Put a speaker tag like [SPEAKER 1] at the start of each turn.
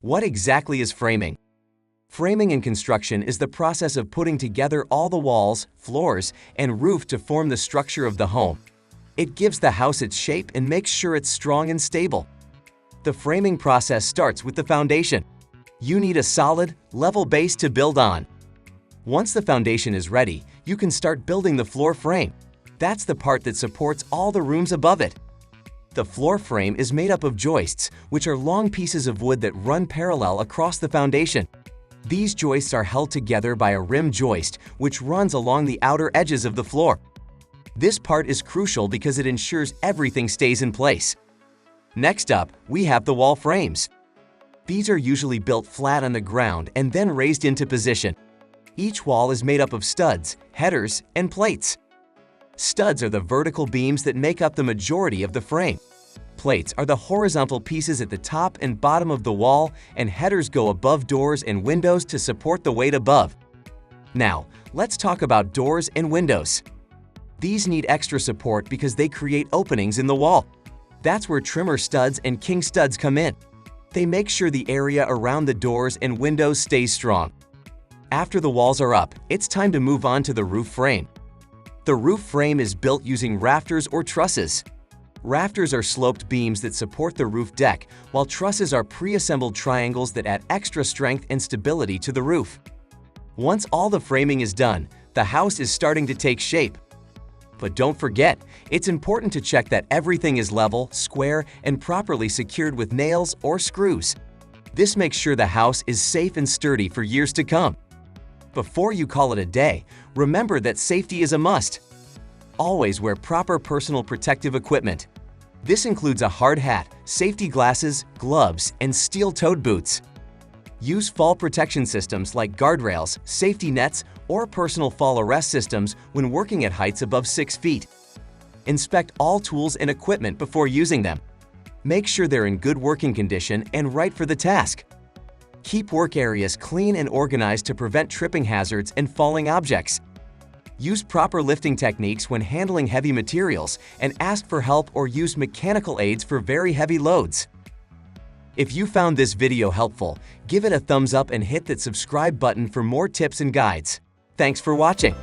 [SPEAKER 1] What exactly is framing? Framing in construction is the process of putting together all the walls, floors, and roof to form the structure of the home. It gives the house its shape and makes sure it's strong and stable. The framing process starts with the foundation. You need a solid, level base to build on. Once the foundation is ready, you can start building the floor frame. That's the part that supports all the rooms above it. The floor frame is made up of joists, which are long pieces of wood that run parallel across the foundation. These joists are held together by a rim joist, which runs along the outer edges of the floor. This part is crucial because it ensures everything stays in place. Next up, we have the wall frames. These are usually built flat on the ground and then raised into position. Each wall is made up of studs, headers, and plates. Studs are the vertical beams that make up the majority of the frame. Plates are the horizontal pieces at the top and bottom of the wall, and headers go above doors and windows to support the weight above. Now, let's talk about doors and windows. These need extra support because they create openings in the wall. That's where trimmer studs and king studs come in. They make sure the area around the doors and windows stays strong. After the walls are up, it's time to move on to the roof frame. The roof frame is built using rafters or trusses. Rafters are sloped beams that support the roof deck, while trusses are pre-assembled triangles that add extra strength and stability to the roof. Once all the framing is done, the house is starting to take shape. But don't forget, it's important to check that everything is level, square, and properly secured with nails or screws. This makes sure the house is safe and sturdy for years to come. Before you call it a day, remember that safety is a must. Always wear proper personal protective equipment. This includes a hard hat, safety glasses, gloves, and steel-toed boots. Use fall protection systems like guardrails, safety nets, or personal fall arrest systems when working at heights above 6 feet. Inspect all tools and equipment before using them. Make sure they're in good working condition and right for the task. Keep work areas clean and organized to prevent tripping hazards and falling objects. Use proper lifting techniques when handling heavy materials and ask for help or use mechanical aids for very heavy loads. If you found this video helpful, give it a thumbs up and hit that subscribe button for more tips and guides. Thanks for watching.